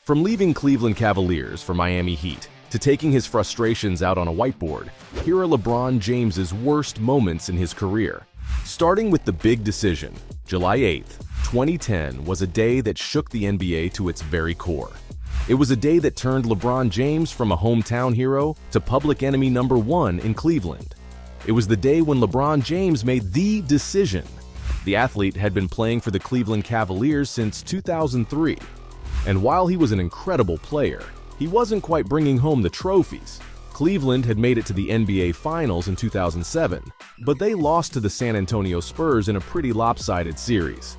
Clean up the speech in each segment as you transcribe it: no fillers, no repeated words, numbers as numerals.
From leaving Cleveland Cavaliers for Miami Heat to taking his frustrations out on a whiteboard, here are LeBron James's worst moments in his career. Starting with the big decision, July 8th, 2010 was a day that shook the NBA to its very core. It was a day that turned LeBron James from a hometown hero to public enemy number one in Cleveland. It was the day when LeBron James made the decision. The athlete had been playing for the Cleveland Cavaliers since 2003. And while he was an incredible player, he wasn't quite bringing home the trophies. Cleveland had made it to the NBA Finals in 2007, but they lost to the San Antonio Spurs in a pretty lopsided series.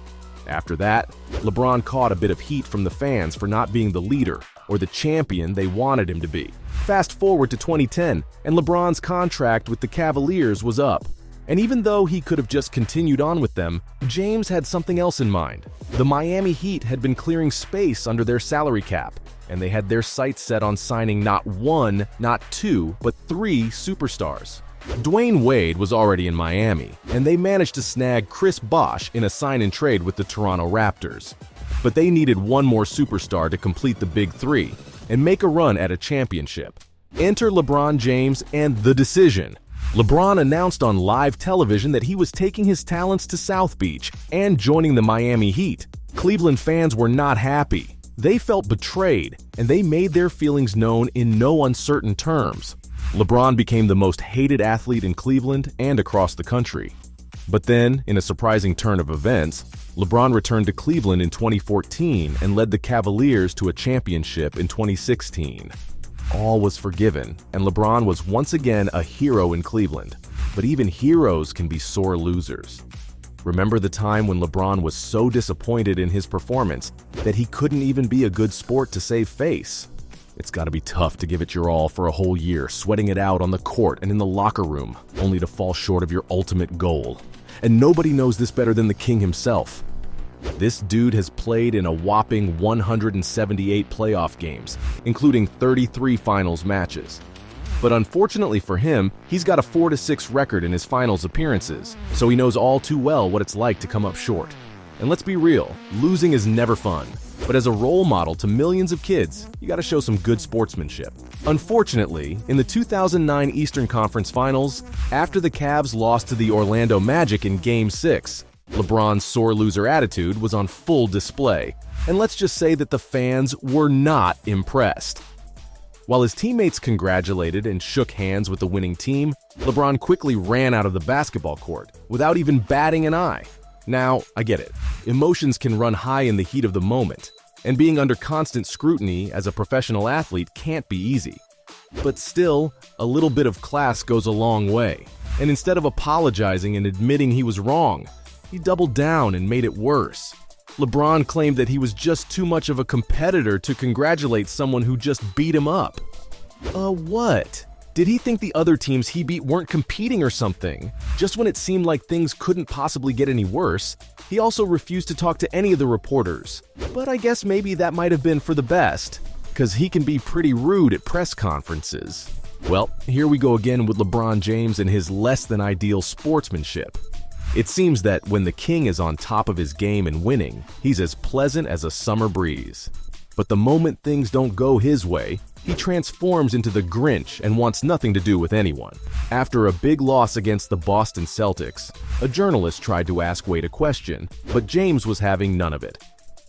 After that, LeBron caught a bit of heat from the fans for not being the leader or the champion they wanted him to be. Fast forward to 2010, and LeBron's contract with the Cavaliers was up. And even though he could have just continued on with them, James had something else in mind. The Miami Heat had been clearing space under their salary cap, and they had their sights set on signing not one, not two, but three superstars. Dwayne Wade was already in Miami, and they managed to snag Chris Bosh in a sign-and-trade with the Toronto Raptors. But they needed one more superstar to complete the Big Three and make a run at a championship. Enter LeBron James and the decision. LeBron announced on live television that he was taking his talents to South Beach and joining the Miami Heat. Cleveland fans were not happy. They felt betrayed, and they made their feelings known in no uncertain terms. LeBron became the most hated athlete in Cleveland and across the country. But then, in a surprising turn of events, LeBron returned to Cleveland in 2014 and led the Cavaliers to a championship in 2016. All was forgiven, and LeBron was once again a hero in Cleveland. But even heroes can be sore losers. Remember the time when LeBron was so disappointed in his performance that he couldn't even be a good sport to save face? It's gotta be tough to give it your all for a whole year, sweating it out on the court and in the locker room, only to fall short of your ultimate goal. And nobody knows this better than the king himself. This dude has played in a whopping 178 playoff games, including 33 finals matches. But unfortunately for him, he's got a 4-6 record in his finals appearances, so he knows all too well what it's like to come up short. And let's be real, losing is never fun. But as a role model to millions of kids, you gotta show some good sportsmanship. Unfortunately, in the 2009 Eastern Conference Finals, after the Cavs lost to the Orlando Magic in Game 6, LeBron's sore loser attitude was on full display, and let's just say that the fans were not impressed. While his teammates congratulated and shook hands with the winning team, LeBron quickly ran out of the basketball court without even batting an eye. Now, I get it. Emotions can run high in the heat of the moment, and being under constant scrutiny as a professional athlete can't be easy. But still, a little bit of class goes a long way, and instead of apologizing and admitting he was wrong, he doubled down and made it worse. LeBron claimed that he was just too much of a competitor to congratulate someone who just beat him up. What? Did he think the other teams he beat weren't competing or something? Just when it seemed like things couldn't possibly get any worse, he also refused to talk to any of the reporters. But I guess maybe that might have been for the best, because he can be pretty rude at press conferences. Well, here we go again with LeBron James and his less than ideal sportsmanship. It seems that when the king is on top of his game and winning, he's as pleasant as a summer breeze. But the moment things don't go his way, he transforms into the Grinch and wants nothing to do with anyone. After a big loss against the Boston Celtics, a journalist tried to ask Wade a question, but James was having none of it.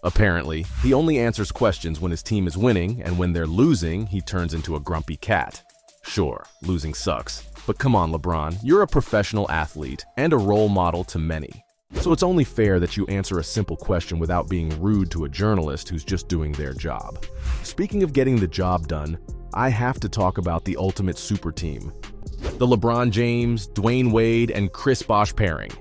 Apparently, he only answers questions when his team is winning, and when they're losing, he turns into a grumpy cat. Sure, losing sucks. But come on, LeBron, you're a professional athlete and a role model to many. So it's only fair that you answer a simple question without being rude to a journalist who's just doing their job. Speaking of getting the job done, I have to talk about the ultimate super team. The LeBron James, Dwayne Wade, and Chris Bosh pairing.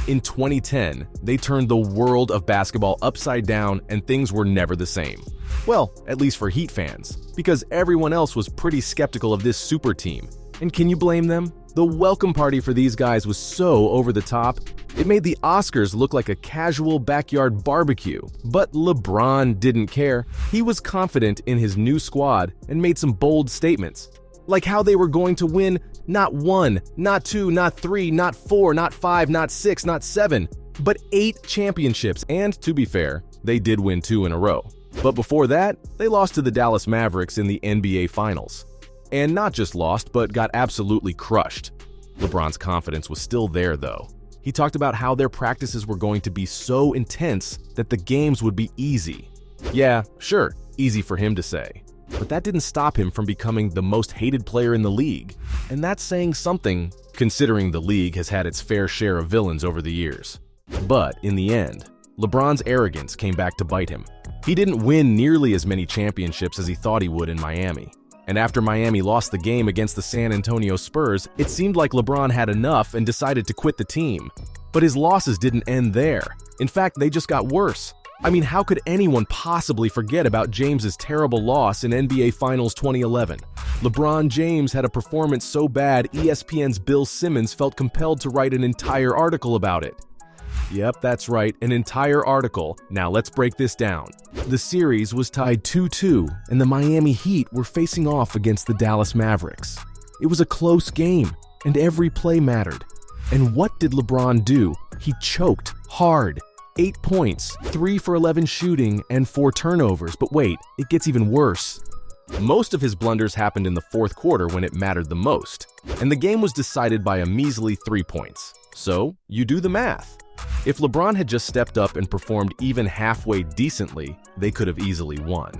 In 2010, they turned the world of basketball upside down and things were never the same. Well, at least for Heat fans, because everyone else was pretty skeptical of this super team. And can you blame them? The welcome party for these guys was so over the top, it made the Oscars look like a casual backyard barbecue. But LeBron didn't care. He was confident in his new squad and made some bold statements, like how they were going to win not 1, not 2, not 3, not 4, not 5, not 6, not 7, but 8 championships. And to be fair, they did win 2 in a row. But before that, they lost to the Dallas Mavericks in the NBA Finals. And not just lost, but got absolutely crushed. LeBron's confidence was still there, though. He talked about how their practices were going to be so intense that the games would be easy. Yeah, sure, easy for him to say. But that didn't stop him from becoming the most hated player in the league. And that's saying something, considering the league has had its fair share of villains over the years. But in the end, LeBron's arrogance came back to bite him. He didn't win nearly as many championships as he thought he would in Miami. And after Miami lost the game against the San Antonio Spurs, it seemed like LeBron had enough and decided to quit the team. But his losses didn't end there. In fact, they just got worse. I mean, how could anyone possibly forget about James's terrible loss in NBA Finals 2011? LeBron James had a performance so bad, ESPN's Bill Simmons felt compelled to write an entire article about it. Yep, that's right, an entire article. Now let's break this down. The series was tied 2-2, and the Miami Heat were facing off against the Dallas Mavericks. It was a close game, and every play mattered. And what did LeBron do? He choked hard. 8 points, 3 for 11 shooting, and 4 turnovers. But wait, it gets even worse. Most of his blunders happened in the fourth quarter when it mattered the most, and the game was decided by a measly 3 points. So, you do the math. If LeBron had just stepped up and performed even halfway decently, they could have easily won.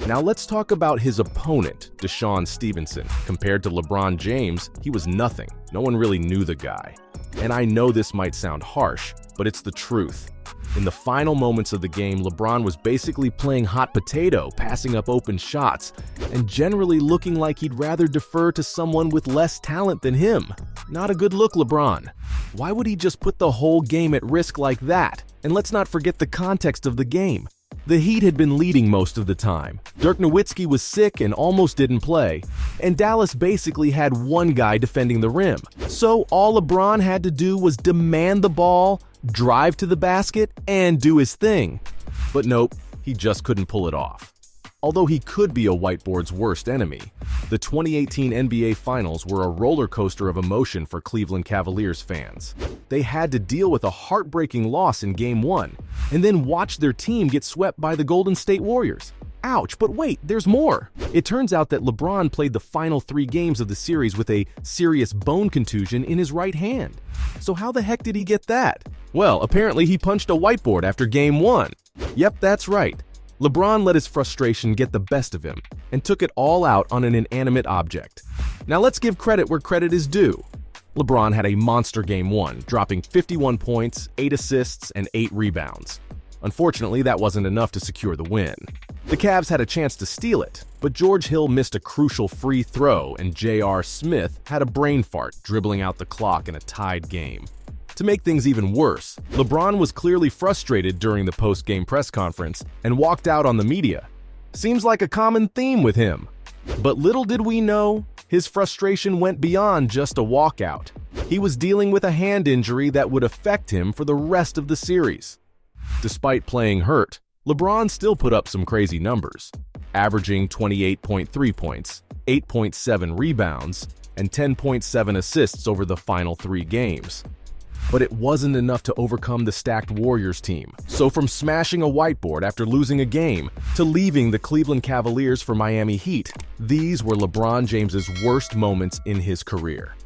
Now let's talk about his opponent, Deshaun Stevenson. Compared to LeBron James, he was nothing. No one really knew the guy. And I know this might sound harsh, but it's the truth. In the final moments of the game, LeBron was basically playing hot potato, passing up open shots, and generally looking like he'd rather defer to someone with less talent than him. Not a good look, LeBron. Why would he just put the whole game at risk like that? And let's not forget the context of the game. The Heat had been leading most of the time. Dirk Nowitzki was sick and almost didn't play, and Dallas basically had one guy defending the rim. So all LeBron had to do was demand the ball, drive to the basket, and do his thing. But nope, he just couldn't pull it off. Although he could be a whiteboard's worst enemy, the 2018 NBA Finals were a roller coaster of emotion for Cleveland Cavaliers fans. They had to deal with a heartbreaking loss in Game 1, and then watch their team get swept by the Golden State Warriors. Ouch, but wait, there's more. It turns out that LeBron played the final 3 games of the series with a serious bone contusion in his right hand. So how the heck did he get that? Well, apparently he punched a whiteboard after Game 1. Yep, that's right. LeBron let his frustration get the best of him and took it all out on an inanimate object. Now let's give credit where credit is due. LeBron had a monster Game 1, dropping 51 points, 8 assists, and 8 rebounds. Unfortunately, that wasn't enough to secure the win. The Cavs had a chance to steal it, but George Hill missed a crucial free throw and J.R. Smith had a brain fart dribbling out the clock in a tied game. To make things even worse, LeBron was clearly frustrated during the post-game press conference and walked out on the media. Seems like a common theme with him. But little did we know, his frustration went beyond just a walkout. He was dealing with a hand injury that would affect him for the rest of the series. Despite playing hurt, LeBron still put up some crazy numbers, averaging 28.3 points, 8.7 rebounds, and 10.7 assists over the final 3 games. But it wasn't enough to overcome the stacked Warriors team. So from smashing a whiteboard after losing a game to leaving the Cleveland Cavaliers for Miami Heat, these were LeBron James's worst moments in his career.